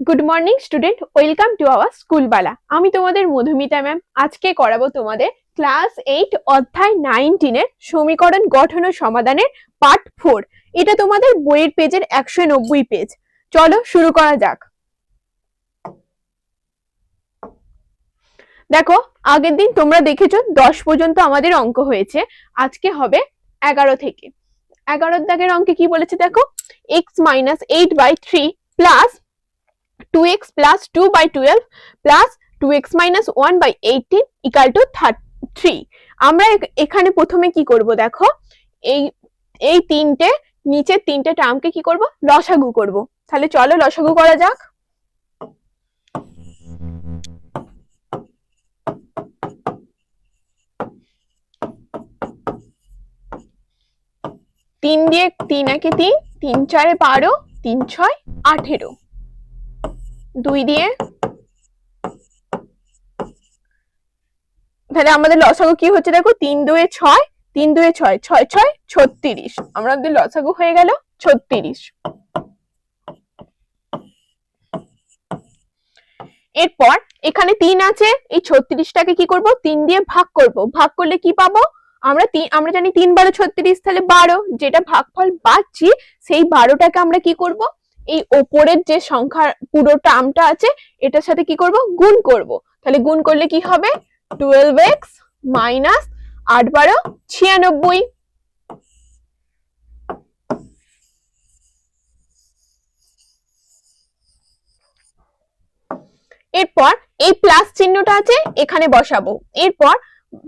Good morning student, welcome to our school বালা। আমি তোমাদের Madhumita ma'am. আজকে করাবো তোমাদের ক্লাস 8 অধ্যায় 19 এর সমীকরণ গঠন ও সমাধানের পার্ট 4। এটা তোমাদের বইয়ের পেজের 190 পেজ। চলো শুরু করা যাক। দেখো, আগের দিন তোমরা দেখেছো 10 পর্যন্ত আমাদের অঙ্ক হয়েছে। আজকে হবে 11 থেকে। 11 দাগের অঙ্কে কি বলেছে দেখো, x - 8/3 plus 2x plus 2/12 plus 2x minus 1/18 equal to 3। আমরা এখানে প্রথমে কি করব দেখো, এই তিনটে নিচের তিনটে টার্মকে কি করব, লসাগু করব। তাহলে চলো লসাগু করা যাক। 3 দিয়ে 3 একে 3, 3 4 12, 3 6 18, 2 দিয়ে, তাহলে আমাদের লসাগু কি হচ্ছে দেখো, 3 2 6, 3 2 6, 6 6 36। আমাদের লসাগু হয়ে গেল 36। এরপর এখানে 3 আছে, এই 36টাকে কি করব, 3 দিয়ে ভাগ করব। ভাগ করলে কি পাবো, আমরা জানি 3 12 36, তাহলে 12। যেটা ভাগফল পাচ্ছি সেই 12টাকে আমরা কি করব, এই ওপরের যে সংখ্যা পুরো টার্মটা আছে এটার সাথে কি করব, গুণ করব। তাহলে গুণ করলে কি হবে, 12x minus 8 12 96। এরপর এই প্লাস চিহ্নটা আছে এখানে বসাবো। এরপর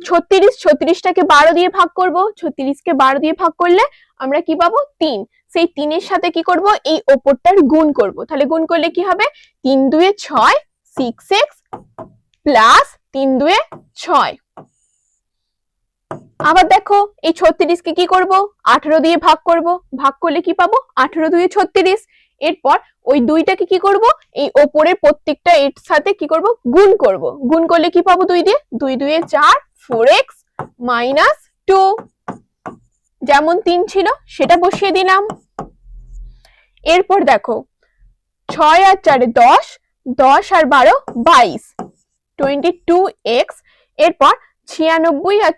36টাকে 12 দিয়ে ভাগ করব। 36কে 12 দিয়ে ভাগ করলে আমরা কি পাবো, 3। সেই 3 এর সাথে কি করব, এই ওপরটার গুণ করব। তাহলে গুণ করলে কি হবে, 3 2 6 6x প্লাস 3 2 6। আবার দেখো, এই 36কে কি করব, 18 দিয়ে ভাগ করব। ভাগ করলে কি পাবো, 18 2 36। এরপর ওই দুইটাকে কি করব, এই ওপরের প্রত্যেকটা এর সাথে কি করব, গুণ করব। গুণ করলে কি পাবো, 2 দিয়ে, 2 2 4 4x minus 2। যেমন 3 ছিল সেটা বসিয়ে দিলাম। এরপর দেখো, 6 আর 4 10, 10 আর 12 22, 22x। এরপর 96 আর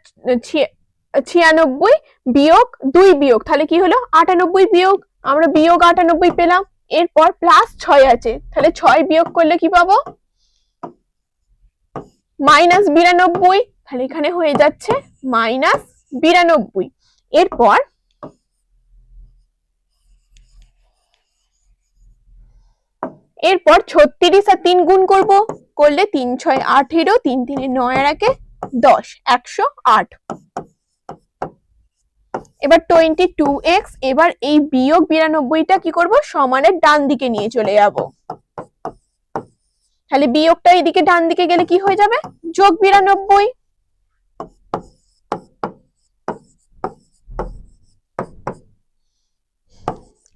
96 বিয়োগ 2 বিয়োগ, তাহলে কি হলো 98 বিয়োগ, আমরা বিয়োগ 98 পেলাম। এরপর প্লাস 6 আছে, তাহলে 6 বিয়োগ করলে কি পাবো, -92। তাহলে এখানে হয়ে যাচ্ছে -92। এরপর এরপর 36 আর 3 গুণ করব। করলে 3 6 18, 3 3 9 আর 1 10, 108। এবার 22x। এবার এই বিয়োগ 92টা কি করব, সমানের ডান দিকে নিয়ে চলে যাব। তাহলে বিয়োগটা এদিকে ডান দিকে গেলে কি হয়ে যাবে, যোগ 92।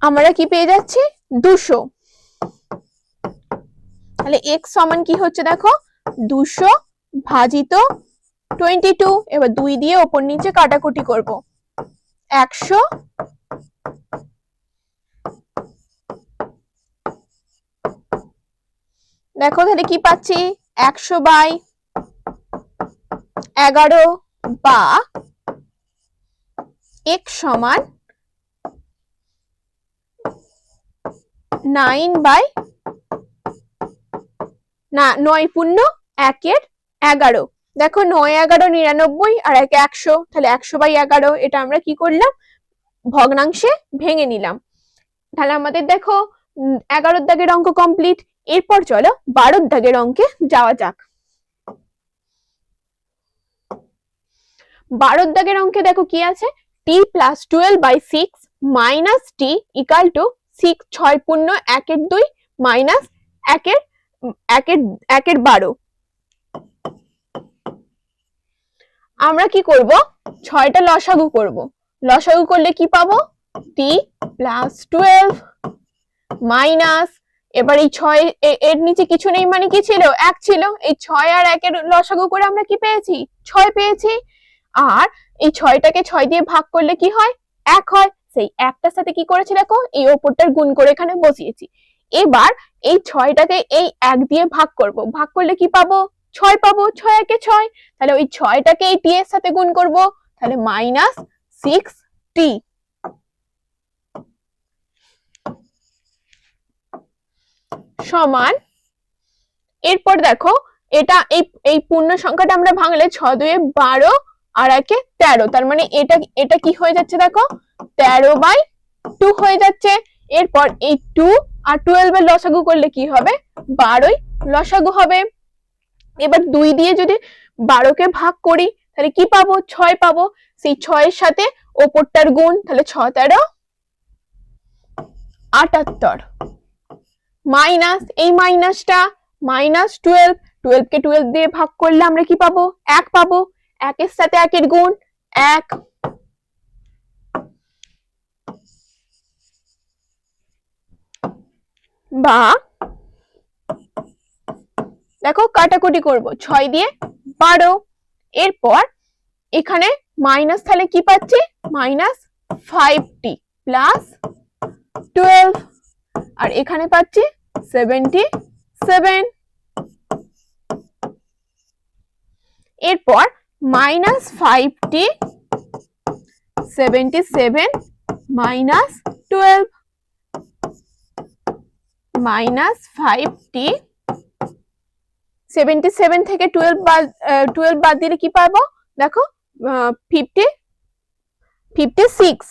আমরা কি পেয়ে যাচ্ছি, 200। তাহলে x সমান কি হচ্ছে দেখো, 200 ভাজিত 22। এবার 2 দিয়ে ওপর নিচে কাটাকুটি করব, 100। দেখো তাহলে কি পাচ্ছি, 100/11 বা x সমান 9 1 11। দেখো 9 11 99 আর 1 100, তাহলে 100/11। এটা আমরা কি করলাম, ভগ্নাংশে ভেঙে নিলাম। তাহলে আমাদের দেখো 11 দাগের অঙ্ক কমপ্লিট। এরপর চলো 12 দাগের অঙ্কে যাওয়া যাক। 12 দাগের অঙ্কে দেখো কি আছে, t plus 12/6 minus t equal to 6 6 পূর্ণ 1 এর 2 minus 1 এর 12। আমরা কি করব, 6টা লসাগু করব। লসাগু করলে কি পাবো, t plus 12 মাইনাস, এবার এই 6 এর নিচে কিছু নেই মানে কি ছিল, 1 ছিল। এই 6 আর 1 এর লসাগু করে আমরা কি পেয়েছি, 6 পেয়েছি। আর এই 6টাকে 6 দিয়ে ভাগ করলে কি হয়, 1 হয়। সেই একটার সাথে কি করেছি দেখো, এই ওপরটার গুণ করে এখানে বসিয়েছি। এবার এই 6টাকে এই 1 দিয়ে ভাগ করব, ভাগ করলে কি পাবো? 6 পাবো। 6 একে 6, তাহলে ওই 6টাকে এই t এর সাথে গুণ করব, তাহলে -6t সমান। এরপর দেখো এটা এই পূর্ণ সংখ্যাটা আমরা ভাঙলে 6 দুয়ে 12 আর 1 13, তার মানে এটা কি হয়ে যাচ্ছে দেখো 13/2 হয়ে যাচ্ছে। এরপর এই 2 আর 12 এর লসাগু করলে কি হবে? 12ই লসাগু হবে। এবার 2 দিয়ে যদি 12কে ভাগ করি তাহলে কি পাবো? 6 পাবো। সেই 6 এর সাথে ওপরটার গুণ, তাহলে 6 13 78 মাইনাস এই মাইনাসটা -12, 12 কে 12 দিয়ে ভাগ করলে আমরা কি পাবো? 1 পাবো। 1 এর সাথে 1 এর গুণ 1, বা দেখো কাটাকুটি করব, 6 দিয়ে 12। এরপর এখানে মাইনাস, তাহলে কি পাচ্ছি? -5t প্লাস 12, আর এখানে পাচ্ছি 77। এরপর -5t 77 -12 -5t 77 থেকে 12 বাদ দিলে কি পাবো? দেখো 56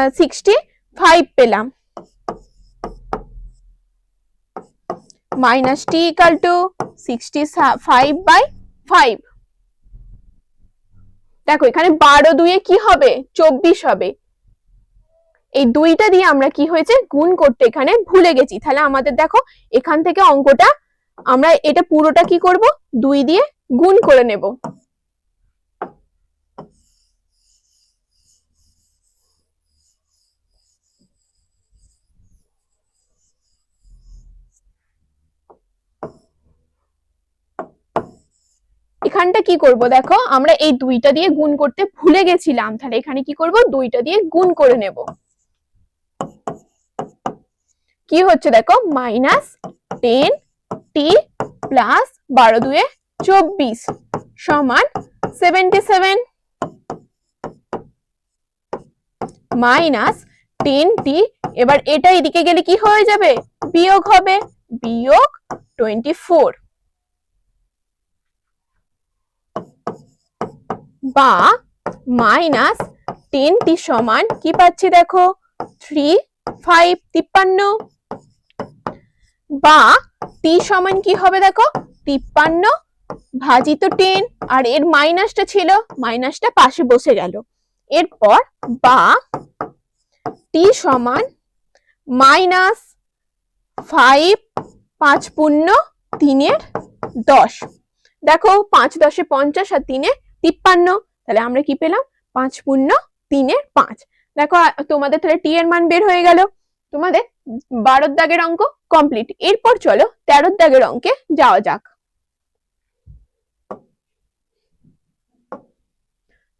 65 পেলাম। -t = 65/5। দেখো এখানে 12 দুয়ে কি হবে? 24 হবে। এই 2টা দিয়ে আমরা কি হয়েছে? গুণ করতে এখানে ভুলে গেছি। তাহলে আমাদের দেখো এখান থেকে অঙ্কটা আমরা এটা পুরোটা কি করব? 2 দিয়ে গুণ করে নেব। এখানটা কি করব? দেখো আমরা এই 2টা দিয়ে গুণ করতে ভুলে গেছিলাম, তাহলে এখানে কি করব? 2টা দিয়ে গুণ করে নেব। কি হচ্ছে দেখো -10t প্লাস 12 দুয়ে 24 সমান 77 -10t। এবার এটা এদিকে গেলে কি হয়ে যাবে? বিয়োগ হবে, বিয়োগ 24, বা -10t সমান কি পাচ্ছি দেখো 53, বা t সমান কি হবে দেখো 53 ভাজিত 10, আর এর মাইনাসটা ছিল, মাইনাসটা পাশে বসে গেল। এরপর বা t সমান -5 5 পূর্ণ 3/10। দেখো 5 10 50 আর 3 53, তাহলে আমরা কি পেলাম? 5 পূর্ণ 3/5। দেখো তোমাদের তাহলে টি এর মান বের হয়ে গেল। তোমাদের 12 দাগের অঙ্ক কমপ্লিট। এরপর চলো 13 দাগের অঙ্কে যাওয়া যাক।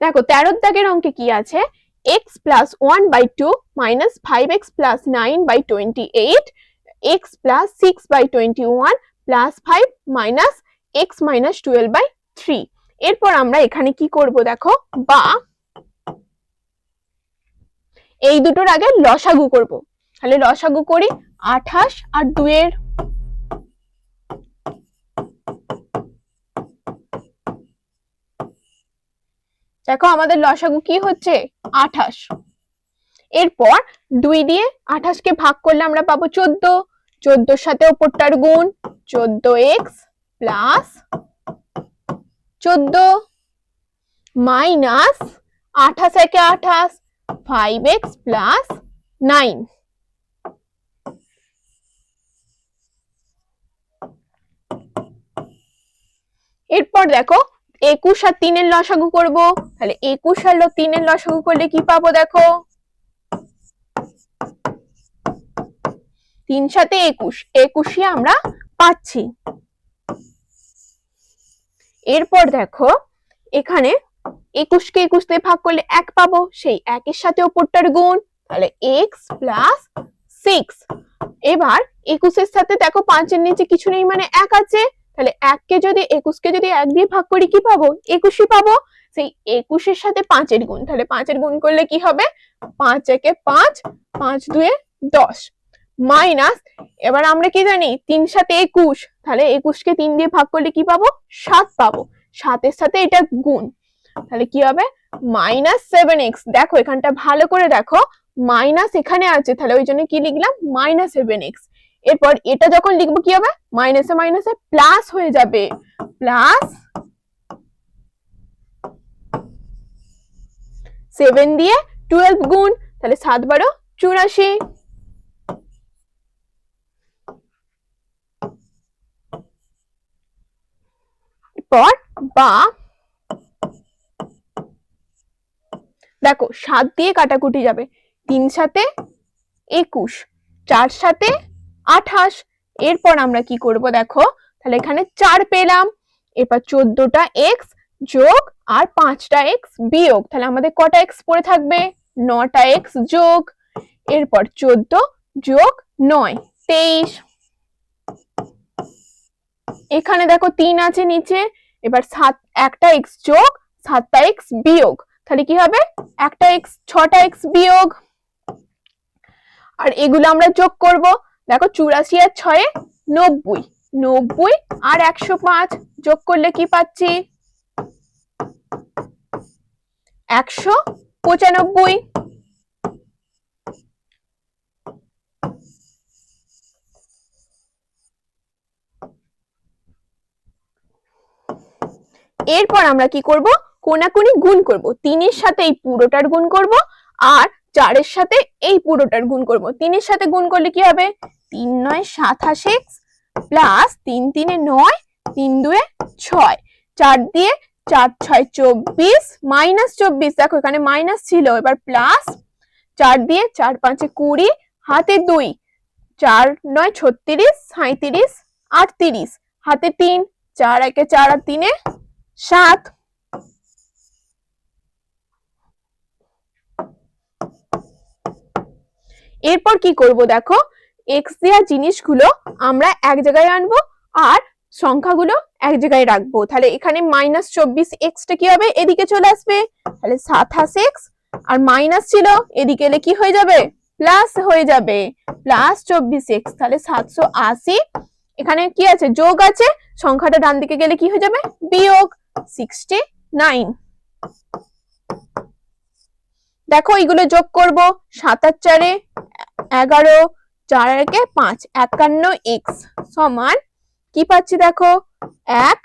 দেখো 13 দাগের অঙ্কে কি আছে? x + 1/2 - 5x + 9/28, x + 6/21 + 5 - x - 12/3। এরপর আমরা এখানে কি করব দেখো, বা এই দুটোর আগে লসাগু করব। তাহলে লসাগু করি 28 আর 2 এর, দেখো আমাদের লসাগু কি হচ্ছে? 28। এরপর 2 দিয়ে 28 কে ভাগ করলে আমরা পাবো 14, 14 এর সাথে ওপরটার গুণ 14x প্লাস 14 মাইনাস 28 একে 28 5x প্লাস 9। এরপর দেখো 21 আর 3 এর লসাগু করব। তাহলে 21 আর 3 এর লসাগু করলে কি পাবো দেখো 3 সাথে 21, 21ই আমরা পাচ্ছি। এরপর দেখো এখানে 21 কে 21 দিয়ে ভাগ করলে 1 পাবো, সেই 1 এর সাথে ওপরটার গুণ, তাহলে x প্লাস 6। এবার 21-এর সাথে দেখো 5-এর নিচে কিছু নেই মানে 1 আছে, তাহলে 1কে যদি 21-কে যদি 1 দিয়ে ভাগ করি কি পাবো? 21ই পাবো। সেই 21-এর সাথে 5-এর গুণ, তাহলে 5-এর গুণ করলে কি হবে? 5 একে 5, 5 দুয়ে 10 মাইনাস, এবার আমরা কি জানি 3 সাথে 21, তাহলে 21কে 3 দিয়ে ভাগ করলে কি পাবো? 7 পাবো। 7-এর সাথে এটা গুণ, তাহলে কি হবে? -7x। দেখো এখানটা ভালো করে দেখো, মাইনাস এখানে আছে, তাহলে ওই জন্য কি লিখলাম? -7x। এরপর এটা যখন লিখবো কি হবে? মাইনাসে মাইনাসে প্লাস হয়ে যাবে, প্লাস 7 দিয়ে 12 গুণ, তাহলে 7 12 84। এরপর বা দেখো 7 দিয়ে কাটাকুটি যাবে, 3 সাথে 21, 4 সাথে 28। এরপর আমরা কি করব দেখো, তাহলে এখানে 4 পেলাম, এরপর 14টা x যোগ আর 5টা x বিয়োগ, তাহলে আমাদের কটা x পড়ে থাকবে? 9টা x যোগ, এরপর 14 যোগ 9 23। এখানে দেখো 3 আছে নিচে, এবার 7 একটা x যোগ 7টা x বিয়োগ, তাহলে কি হবে? একটা x 6টা x বিয়োগ, আর এগুলো আমরা যোগ করব। দেখো 84 আর 6 90, 90 আর 105 যোগ করলে কি পাচ্ছি? 195। এরপর আমরা কি করব? কোনাকুনি গুণ করব। 3 এর সাথে এই পুরোটার গুণ করব, আর 4 এর সাথে এই পুরোটার গুণ করব। 3 এর সাথে গুণ করলে কি হবে? 3 9 27x প্লাস 3 3 9, 3 2 6, 4 দিয়ে 4 6 24 মাইনাস 24, দেখো এখানে মাইনাস ছিল, এবার প্লাস 4 দিয়ে 4 5 20, হাতে 2, 4 9 36, 37 38, হাতে 3, 4 1 4 আর 3 7। এরপর কি করব দেখো, x দেওয়া জিনিসগুলো আমরা এক জায়গায় আনবো আর সংখ্যাগুলো এক জায়গায় রাখবো। তাহলে এখানে -24x টা কি হবে? এদিকে চলে আসবে, তাহলে 27x, আর মাইনাস ছিল এদিকে এলে কি হয়ে যাবে? প্লাস হয়ে যাবে, +24x, তাহলে 780। এখানে কি আছে? যোগ আছে, সংখ্যাটা ডান দিকে গেলে কি হয়ে যাবে? বিয়োগ 69। দেখো এইগুলো যোগ করব, 7 আর 4 11, 4 আর 1 5, 51x সমান কি পাচ্ছি দেখো? 1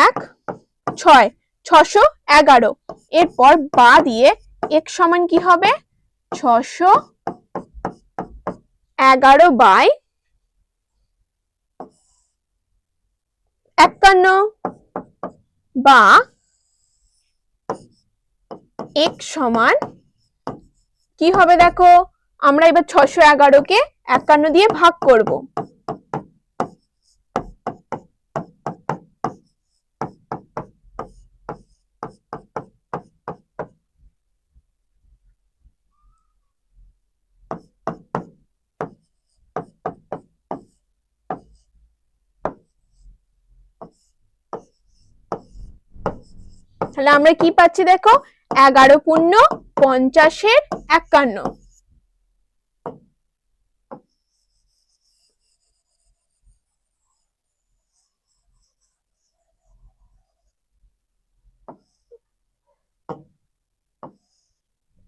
1 6 611। এরপর বা দিয়ে x সমান কি হবে? 611 বাই 51, বা x সমান কি হবে দেখো, আমরা এবার 611কে 51 দিয়ে ভাগ করব। তাহলে আমরা কি পাচ্ছি দেখো, 11 পূর্ণ 50-এর 51।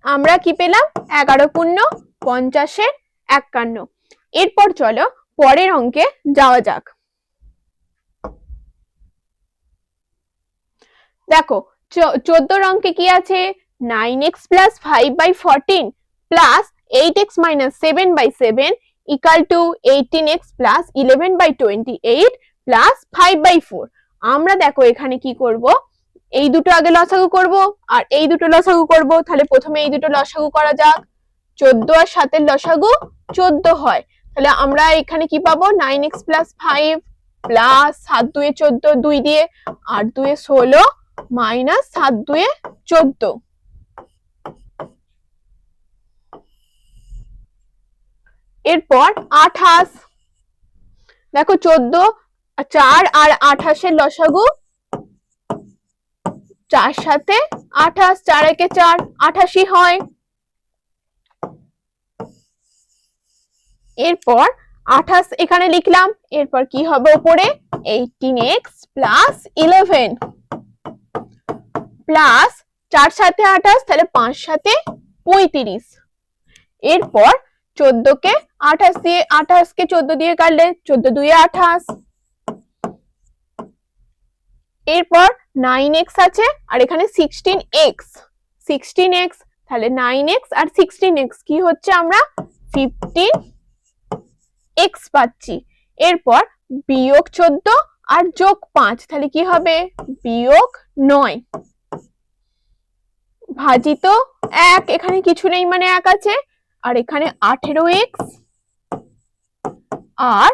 আমরা কি পেলাম? 11 পূর্ণ 50-এর 51। এরপর চলো পরের অঙ্কে যাওয়া যাক। দেখো 14 অঙ্কে কি আছে? 9x plus 5/14 plus 8x minus 7/7 equal to 18x plus 11/28 plus 5/4। আমরা দেখো এখানে কি করব, এই দুটো আগে লসাগু করব আর এই দুটো লসাগু করব। তাহলে প্রথমে এই দুটো লসাগু করা যাক। 14 আর 7 এর লসাগু 14 হয়, তাহলে আমরা এখানে কি পাবো? 9x plus 5 প্লাস 7 2 14, 2 দিয়ে 8 2 16 মাইনাস 7 2 14। এরপর 28, দেখো 14 4 আর 28 এর লসাগু 4 সাথে 28, 4 একে 4, 88 হয়। এরপর 28 এখানে লিখলাম, এরপর কি হবে উপরে 18x প্লাস 11 প্লাস 4 সাথে 28, তাহলে 5 সাথে 35। এরপর 14 কে 28 দিয়ে, 28 কে 14 দিয়ে কাটলে 14 দুয়ে 28। এরপর 9x আছে আর এখানে 16x, 16x, তাহলে 9x আর 16x কি হচ্ছে, আমরা 15x পাচ্ছি। এরপর বিয়োগ 14 আর যোগ 5, তাহলে কি হবে বিয়োগ 9 ভাজিত 1, এখানে কিছু নেই মানে 1 আছে, আর এখানে 18x আর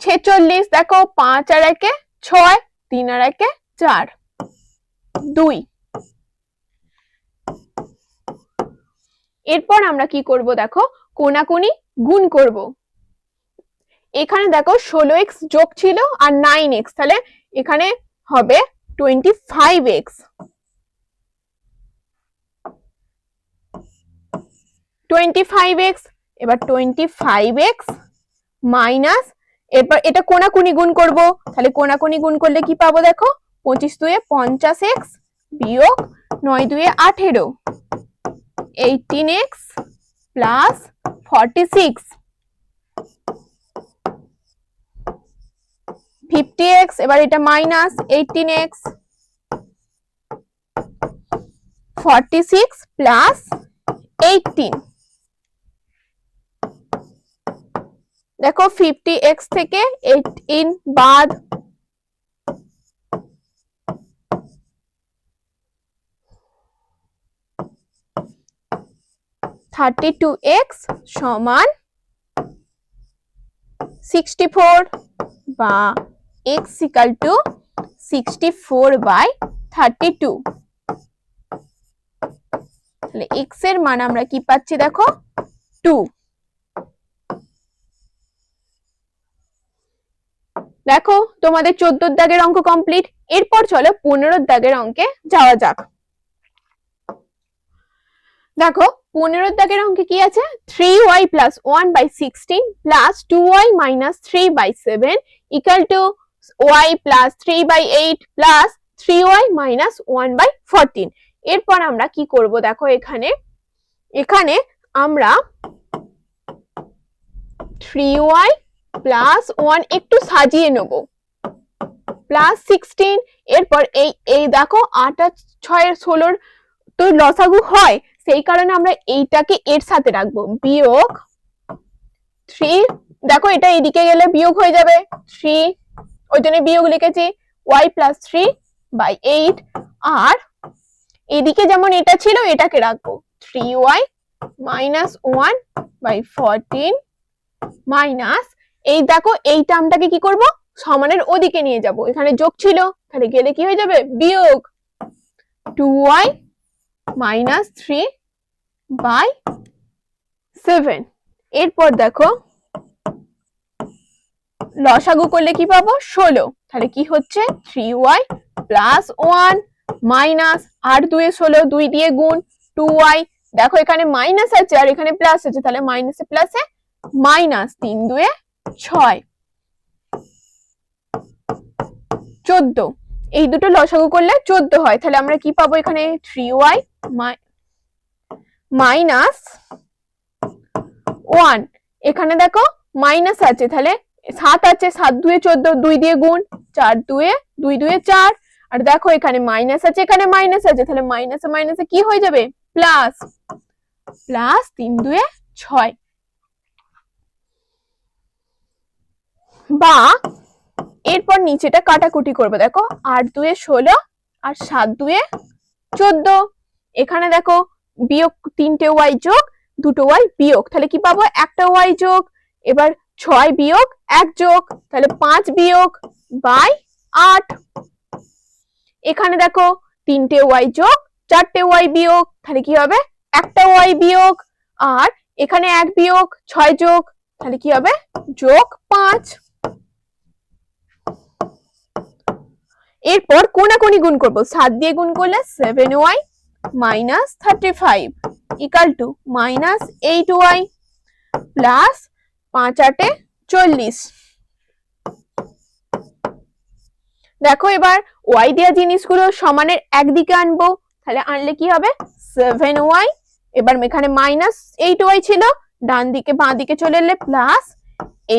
46, দেখো 5 আর 1 6, 3 আর 1 4, 2। এরপর আমরা কি করব, দেখো কোনাকুনি গুণ করব। এখানে দেখো 16x যোগ ছিল আর 9x, তাহলে এখানে হবে 25x, 25x। এবার 25x মাইনাস, এরপর এটা কোনাকুনি গুণ করব, তাহলে কোনাকুনি গুণ করলে কি পাবো, দেখো 25 দুয়ে 50x বিয়োগ 9 দুয়ে 18, 18x প্লাস 46, 50x। এবার এটা মাইনাস 18x, 46 প্লাস 18, দেখো 50x থেকে 18 বাদ, 32x সমান 64 বা x equal to 64/32। তাহলে x এর মান আমরা কি পাচ্ছি, দেখো 2। দেখো তোমাদের 14 দাগের অঙ্ক কমপ্লিট। এরপর চলো 15 দাগের অঙ্কে যাওয়া যাক। দেখো 15 দাগের অঙ্কে কি আছে, 3y plus 1/16 plus 2y minus 3/7 equal to y plus 3/8 plus 3y minus 1/14। এরপর আমরা কি করব, দেখো এখানে আমরা 3y plus 1 একটু সাজিয়ে নেব প্লাস 16। এরপর এই দেখো 8 আর 6 এর 16 তো লসাগু হয়, সেই কারণে আমরা এইটাকে এর সাথে রাখবো, বিয়োগ 3। দেখো এটা এদিকে গেলে বিয়োগ হয়ে যাবে 3, ওই জন্য বিয়োগ লিখেছি, y plus 3/8। আর এদিকে যেমন এটা ছিল এটাকে রাখবো 3y minus 1/14 মাইনাস, এই দেখো এই টার্মটাকে কি করব, সমানের ওদিকে নিয়ে যাব, এখানে যোগ ছিল, তাহলে গেলে কি হয়ে যাবে বিয়োগ 2y minus 3/7। এরপর দেখো লসাগু করলে কি পাবো 16, তাহলে কি হচ্ছে 3y plus 1 মাইনাস 8 দুয়ে 16, 2 দিয়ে গুণ 2y, দেখো এখানে মাইনাস আছে আর এখানে প্লাস আছে, তাহলে মাইনাসে প্লাসে মাইনাস 3 দুয়ে 6, 14। এই দুটো লসাগু করলে 14 হয়, তাহলে আমরা কি পাবো এখানে 3y মাইনাস 1, এখানে দেখো মাইনাস আছে, তাহলে 7 আছে, 7 দুয়ে 14, 2 দিয়ে গুণ 4 দুয়ে 2 দুয়ে 4, আর দেখো এখানে মাইনাস আছে এখানে মাইনাস আছে, তাহলে মাইনাসে মাইনাসে কি হয়ে যাবে প্লাস, প্লাস 3 দুয়ে 6। বা এরপর নিচেটা কাটাকুটি করবে, দেখো 8 দুয়ে 16 আর 7 দুয়ে 14, এখানে দেখো বিয়োগ 3টে y যোগ 2টো y বিয়োগ, তাহলে কি পাবো একটা y যোগ, এবার 6 বিয়োগ 1 যোগ, তাহলে 5 বিয়োগ বাই 8। এখানে দেখো 3টে y যোগ 4টে y বিয়োগ, তাহলে কি হবে একটা y বিয়োগ, আর এখানে 1 বিয়োগ 6 যোগ, তাহলে কি হবে যোগ 5। এরপর কোনাকুনি গুণ করব, 7 দিয়ে গুণ করলে 7y minus 35 equal to minus 8y plus 5 8 40। দেখো এবার y দেওয়া জিনিসগুলো সমানের একদিকে আনবো, তাহলে আনলে কি হবে 7y, এবার এখানে মাইনাস 8y ছিল, ডান দিকে বাঁ দিকে চলে এলে প্লাস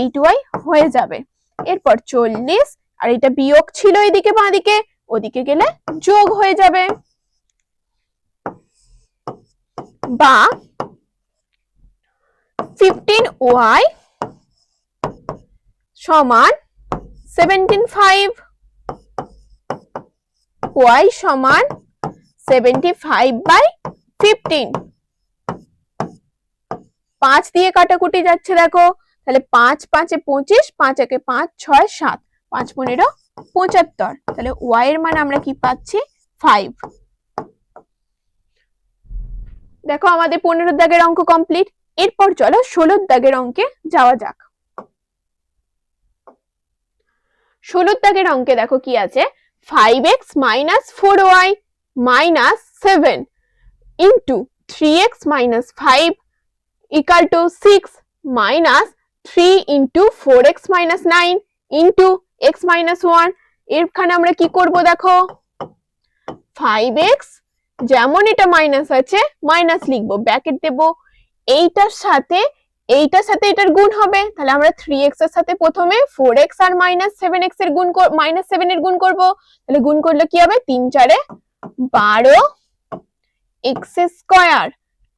8y হয়ে যাবে। এরপর 40, আর এটা বিয়োগ ছিল এদিকে বাঁ দিকে, ওদিকে গেলে যোগ হয়ে যাবে, বা 15y সমান 75, y সমান 75/15। 5 দিয়ে কাটাকুটি যাচ্ছে দেখো, তাহলে 5 5 এ 25, 5 একে 5 6 7, 5 15 75, তাহলে y এর মান আমরা কি পাচ্ছি 5। দেখো আমাদের 15 দাগের অঙ্ক কমপ্লিট। এরপর চলো 16 দাগের অঙ্কে যাওয়া যাক। 16 দাগের অঙ্কে দেখো কি আছে, 5x minus 4y minus 7 into 3x minus 5 equal to 6 minus 3 into 4x minus 9 into x minus 1। এখানে আমরা কি করব দেখো, 5x যেমন এটা মাইনাস আছে মাইনাস লিখবো, ব্র্যাকেট দেব, এইটার সাথে এটার গুণ হবে, তাহলে আমরা 3x এর সাথে প্রথমে 4x আর মাইনাস 7x এর গুণ মাইনাস 7 এর গুণ করব, তাহলে গুণ করলে কি হবে 3 4 12 x স্কয়ার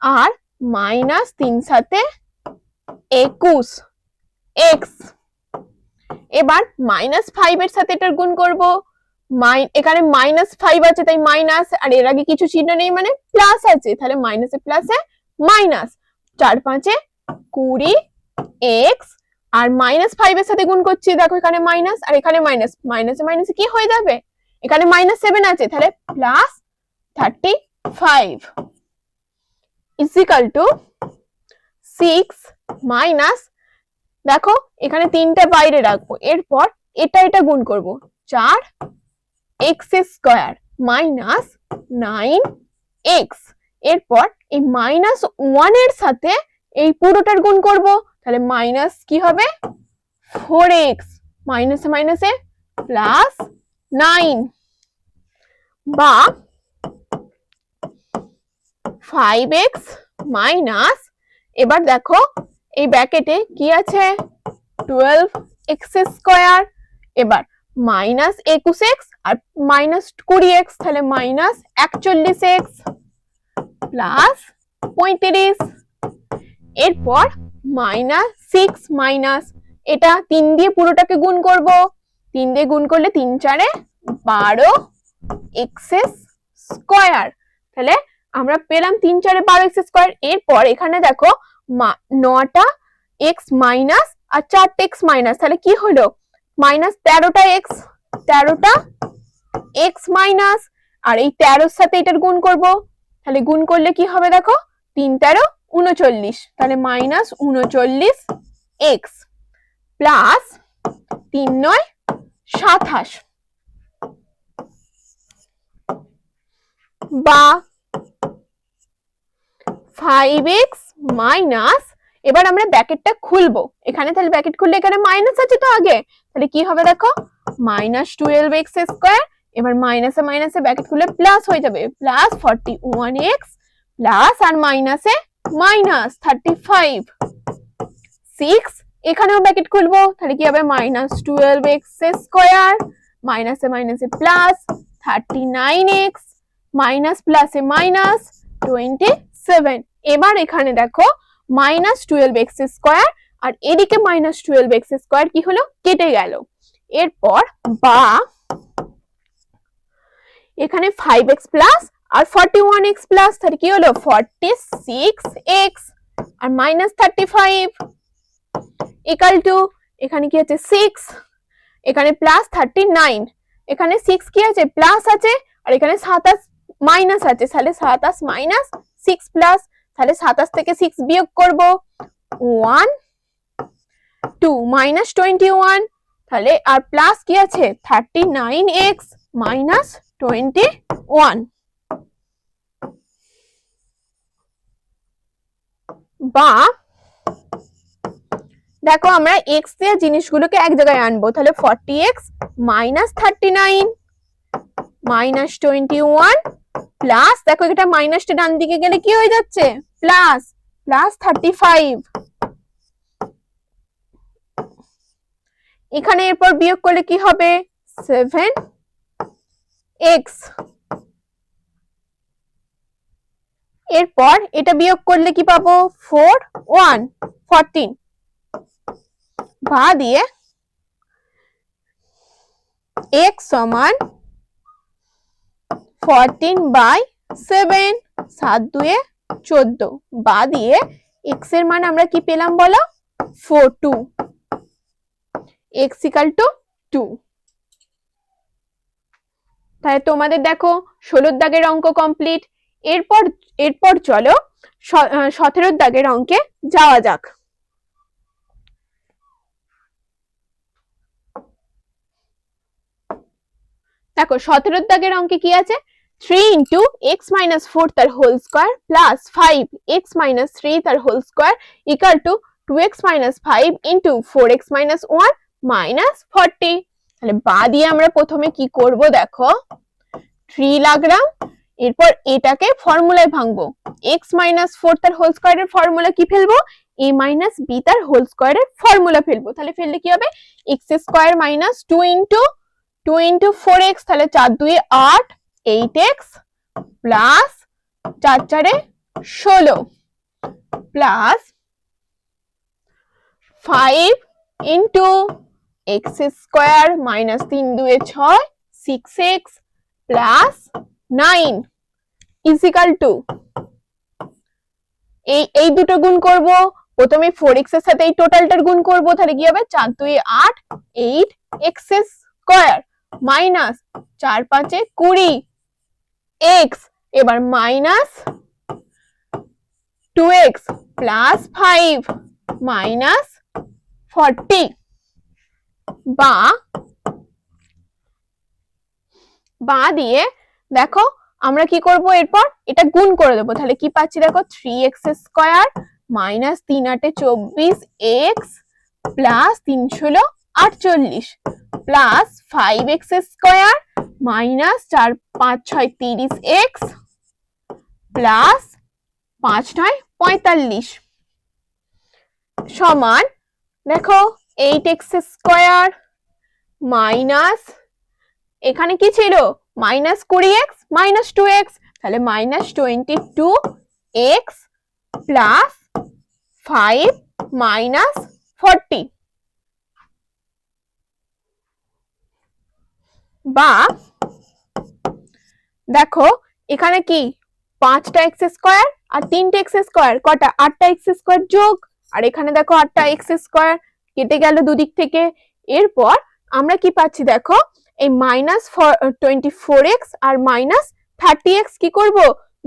আর মাইনাস 3 7 21 x। এবার মাইনাস 5 এর সাথে এটার গুণ করব, এখানে মাইনাস 5 আছে তাই মাইনাস, আর এর আগে কিছু চিহ্ন নেই মানে প্লাস আছে, তাহলে মাইনাসে প্লাসে মাইনাস 4 5 20 x, আর মাইনাস 5 এর সাথে গুণ করছি, দেখো এখানে মাইনাস আর এখানে মাইনাস, মাইনাসে মাইনাসে কি হয়ে যাবে, এখানে মাইনাস 7 আছে তাহলে plus 35 is equal to 6 minus, দেখো এখানে 3টা বাইরে রাখবো, এরপর এটা গুণ করব, 4 x স্কয়ার মাইনাস 9x। এরপর এই মাইনাস 1 এর সাথে এই পুরোটার গুণ করব, তাহলে মাইনাস কি হবে 4x, মাইনাসে মাইনাসে প্লাস 9, বা 5x মাইনাস, এবার দেখো এই ব্র্যাকেটে কি আছে 12x স্কয়ার, এবার মাইনাস 21x আর মাইনাস 20x, তাহলে মাইনাস 41x প্লাস 35। এরপর মাইনাস 6 মাইনাস, এটা 3 দিয়ে পুরোটাকে গুণ করব, 3 দিয়ে গুণ করলে 3 4 12 x স্কয়ার, তাহলে আমরা পেলাম 3 4 12 x স্কয়ার। এরপর এখানে দেখো 9টা x মাইনাস আর 4টা x মাইনাস, তাহলে কি হলো মাইনাস 13টা x মাইনাস, আর এই 13 এর সাথে এটার গুণ করব, তাহলে গুণ করলে কি হবে দেখো 3 13 39, তাহলে মাইনাস 39 x প্লাস 3 9 27, বা 5x মাইনাস, এবার আমরা ব্র্যাকেটটা খুলবো, এখানে তাহলে ব্র্যাকেট খুললে এখানে মাইনাস আছে তো আগে, তাহলে কি হবে দেখো মাইনাস 12x স্কয়ার, এবার মাইনাসে মাইনাসে ব্র্যাকেট খুললে প্লাস হয়ে যাবে, প্লাস 41x প্লাস আর মাইনাসে মাইনাস 35 6, এখানেও ব্র্যাকেট খুলবো, তাহলে কি হবে মাইনাস 12x স্কয়ার মাইনাসে মাইনাসে প্লাস 39x মাইনাস প্লাসে মাইনাস 27। এবার এখানে দেখো মাইনাস 12x স্কয়ার আর এদিকে মাইনাস 12x স্কয়ার কি হলো কেটে গেল। এরপর বা এখানে 5x প্লাস আর 41x প্লাস, তাহলে কি হলো 46x R minus 35 equal to, এখানে কি আছে 6, এখানে প্লাস 39, এখানে 6 কি আছে প্লাস আছে আর এখানে 27 মাইনাস আছে, তাহলে 27 মাইনাস 6 প্লাস তাহলে 27 থেকে 6 বিয়োগ করব 1 2 মাইনাস 21, তাহলে আর প্লাস কি আছে 39x মাইনাস 21, বা দেখো আমরা x দিয়ে জিনিসগুলোকে এক জায়গায় আনবো, তাহলে 40x মাইনাস 39 মাইনাস 21 প্লাস, দেখো এটা মাইনাসটা ডান দিকে গেলে কি হয়ে যাচ্ছে প্লাস, প্লাস 35, এখানে এরপর বিয়োগ করলে কি হবে 7x, এরপর এটা বিয়োগ করলে কি পাবো 14 বা দিয়ে x সমান 14/7, 7 2 14, বা দিয়ে x এর মান আমরা কি পেলাম বলো 42, x equal to 2। তাহলে তোমাদের দেখো 16 দাগের অঙ্ক কমপ্লিট। এরপর চলো 17 দাগের অঙ্কে যাওয়া যাক। দেখো 17 দাগের অঙ্কে কি আছে 3 into x minus 4 তার whole square plus 5x minus 3 তার whole square equal to 2x minus 5 into 4x minus 1 minus 40। তাহলে বা দিয়ে আমরা প্রথমে কি করব দেখো 3 লাগলাম, এরপর এটাকে ফর্মুলায় ভাঙবো, x minus 4 তার হোল স্কয়ারের ফর্মুলা কি ফেলবো a minus b তার হোল স্কয়ারের ফর্মুলা ফেলবো। তাহলে ফেললে কি হবে x square minus 2 into 4x, তাহলে 4 2 8 8x plus 4 4 16 plus 5 into x square minus 3 2 6 6x plus 9 is equal to এই দুটো গুণ করব, প্রথমে 4x এর সাথে এই টোটালটার গুণ করব, তাহলে কি হবে 4 2 8 8x স্কয়ার মাইনাস 4 5 20 x, এবার মাইনাস 2x প্লাস 5 মাইনাস 40, বা দিয়ে দেখো আমরা কি করব এরপর এটা গুণ করে দেবো, তাহলে কি পাচ্ছি দেখো 3x square minus 3 8 24x plus 3 16 48 plus 5x square minus 4 5 6 30x plus 5 9 45 সমান দেখো 8x স্কয়ার মাইনাস এখানে কি ছিল মাইনাস 20x মাইনাস 2x, তাহলে মাইনাস 22x প্লাস 5 মাইনাস 40, বা দেখো এখানে কি 5টা x স্কয়ার আর 3টা x স্কয়ার কটা 8টা x স্কয়ার যোগ, আর এখানে দেখো 8টা x স্কয়ার কেটে গেল দুদিক থেকে। এরপর আমরা কি পাচ্ছি দেখো এই মাইনাস 24x আর মাইনাস 30x কি করব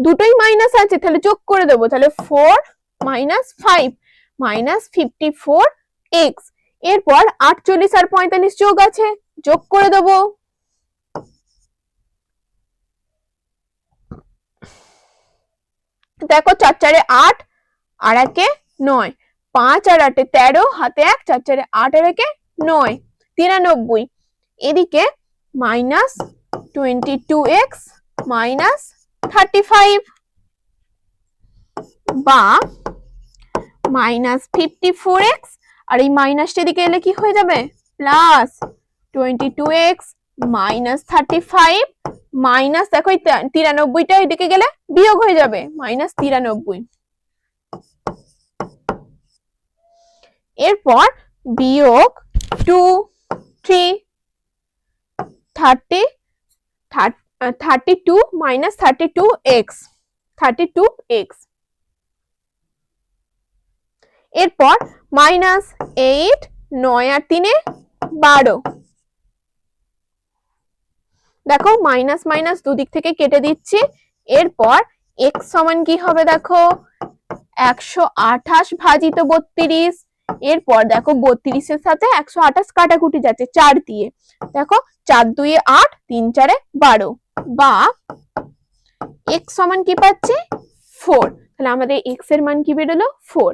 দুটোই মাইনাস আছে, তাহলে যোগ করে দেবো, তাহলে 4 মাইনাস 5 মাইনাস 54x, এরপর 48 আর 45 যোগ আছে যোগ করে দেবো, দেখো 4 4 8 আর 1 9 5 আর 8 13 হাতে 1 4 4 8 আর 1 9 93, এদিকে মাইনাস 22x মাইনাস 35 বা মাইনাস 54x, আর এই মাইনাসটা এদিকে এলে কি হয়ে যাবে প্লাস 22x মাইনাস 35 মাইনাস দেখো 93টা এদিকে গেলে বিয়োগ হয়ে যাবে মাইনাস 93, এরপর বিয়োগ 2 3 30 32 মাইনাস 32x এরপর মাইনাস 8 9 আর 3 12, দেখো মাইনাস মাইনাস দুদিক থেকে কেটে দিচ্ছি, এরপর x সমান কি হবে দেখো 128 ভাজিত 32। এরপর দেখো 32-এর সাথে 128 কাটাকুটি যাচ্ছে 4 দিয়ে, দেখো 4 2 8, 3 4 12, বা x সমান কি পাচ্ছি 4। তাহলে আমাদের x এর মান কি বেরোলো 4।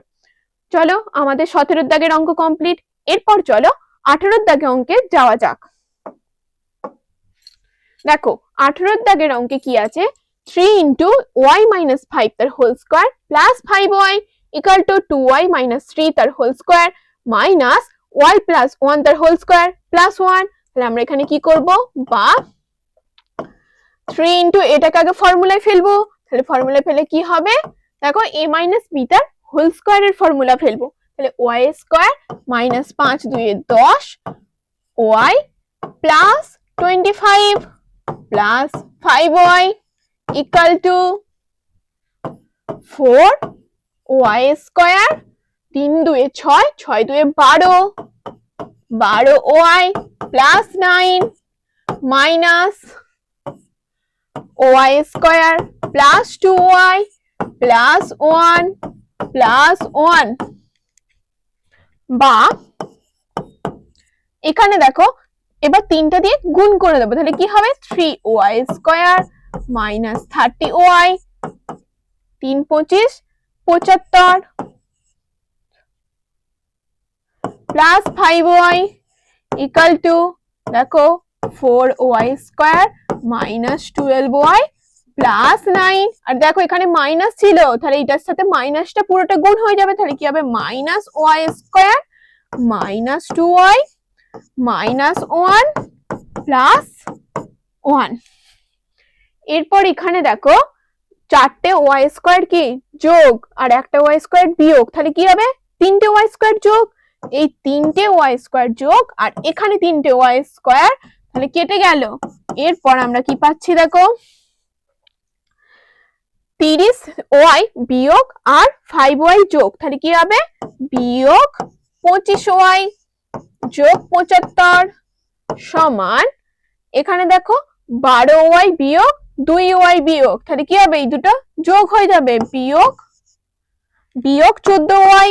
চলো আমাদের 17 দাগের অঙ্ক কমপ্লিট। এরপর চলো 18 দাগের অঙ্কে যাওয়া যাক। দেখো 18 দাগের অঙ্কে কি আছে, 3 into y minus 5 তার whole square plus 5y equal to 2y minus 3 তার whole square minus y plus 1 তার হোল স্কয়ার প্লাস 1। তাহলে আমরা এখানে কি করব, বা 3 into এটাকে আগে ফর্মুলায় ফেলবো। তাহলে ফর্মুলায় ফেলে কি হবে, দেখো a minus b তার হোল স্কয়ারের ফর্মুলা ফেলবো। তাহলে y square minus 5 2 10 y plus 25 plus 5y equal two 4 y square 3 2 6 6 2 12 12y plus 9 minus y square plus 2y plus 1 plus 1, বা এখানে দেখো এবার তিনটা দিয়ে গুণ করে দেবো। তাহলে কি হবে 3y square minus 30y 3 25 75 plus 5y equal two দেখো 4y square minus 12y plus 9। আর দেখো এখানে মাইনাস ছিল, তাহলে এটার সাথে মাইনাসটা পুরোটা গুণ হয়ে যাবে। তাহলে কি হবে minus y square minus 2y minus 1 plus 1। এরপর এখানে দেখো চারটে y স্কয়ার কি যোগ আর একটা y স্কয়ার বিয়োগ, তাহলে কি হবে তিনটে y স্কয়ার যোগ, এই তিনটে y স্কয়ার যোগ আর এখানে তিনটে y স্কয়ার, তাহলে কেটে গেল। এরপর আমরা কি পাচ্ছি দেখো 30y বিয়োগ আর 5y যোগ, তাহলে কি হবে বিয়োগ 25y যোগ 75 সমান এখানে দেখো 12y বিয়োগ 2y বিয়োগ, তাহলে কি হবে এই দুটো যোগ হয়ে যাবে বিয়োগ বিয়োগ 14y।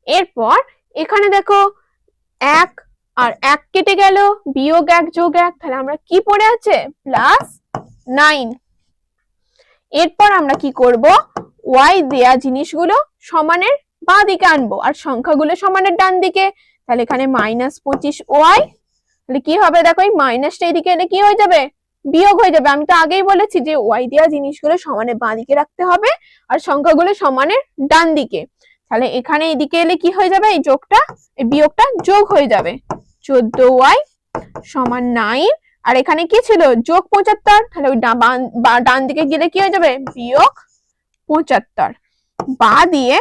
এরপর এখানে দেখো 1 আর 1 কেটে গেল, বিয়োগ 1 যোগ 1, তাহলে আমরা কি পড়ে আছে প্লাস 9। এরপর আমরা কি করব, y দেয়া জিনিসগুলো সমানের বাঁ দিকে আনবো আর সংখ্যাগুলো সমানের ডান দিকে। তাহলে এখানে মাইনাস 25y, তাহলে কি হবে দেখো এই মাইনাসটা এদিকে এলে কি হয়ে যাবে বিয়োগ হয়ে যাবে। আমি তো আগেই বলেছি যে y দেয়া জিনিসগুলো সমানের বাঁ দিকে রাখতে হবে আর সংখ্যাগুলো সমানের ডান দিকে। তাহলে এখানে এদিকে এলে কি হয়ে যাবে এই যোগটা এই বিয়োগটা যোগ হয়ে যাবে 14y সমান 9। আর এখানে কি ছিল যোগ 75, তাহলে ওই ডান দিকে গেলে কি হয়ে যাবে বিয়োগ 75 বা দিয়ে,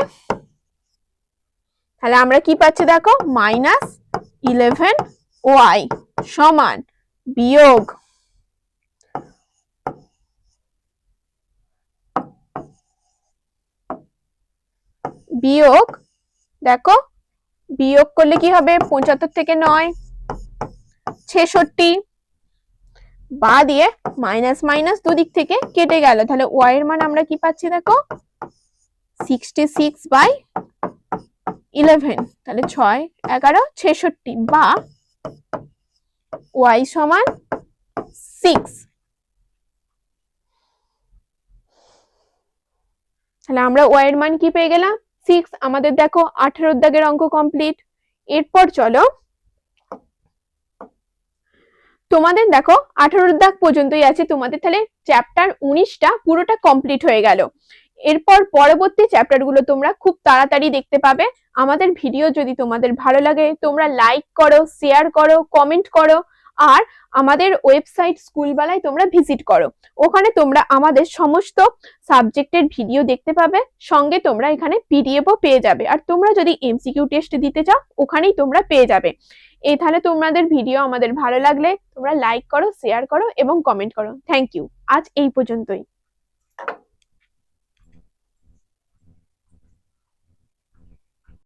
তাহলে আমরা কি পাচ্ছি দেখো মাইনাস 11y সমান বিয়োগ বিয়োগ দেখো বিয়োগ করলে কি হবে 75 থেকে 9 66 বা দিয়ে মাইনাস মাইনাস দুদিক থেকে কেটে গেল। তাহলে y এর মান আমরা কি পাচ্ছি দেখো 66/11, তাহলে 6 11 66 বা y সমান 6। তাহলে আমরা y এর মান কি পেয়ে গেলাম 6। আমাদের দেখো 18 দাগের অঙ্ক কমপ্লিট। এরপর চলো তোমাদের দেখো 18 দাগ পর্যন্তই আছে তোমাদের, তাহলে চ্যাপ্টার 19টা পুরোটা কমপ্লিট হয়ে গেল। এরপর পরবর্তী চ্যাপ্টারগুলো তোমরা খুব তাড়াতাড়ি দেখতে পাবে। আমাদের ভিডিও যদি তোমাদের ভালো লাগে তোমরা লাইক করো, শেয়ার করো, কমেন্ট করো, আর আমাদের ওয়েবসাইট স্কুলবালায় তোমরা ভিজিট করো। ওখানে তোমরা আমাদের সমস্ত সাবজেক্টের ভিডিও দেখতে পাবে, সঙ্গে তোমরা এখানে পিডিএফও পেয়ে যাবে। আর তোমরা যদি এমসিকিউ টেস্ট দিতে চাও ওখানেই তোমরা পেয়ে যাবে। এই তাহলে তোমাদের ভিডিও আমাদের ভালো লাগলে তোমরা লাইক করো, শেয়ার করো এবং কমেন্ট করো। Thank you. আজ এই পর্যন্তই।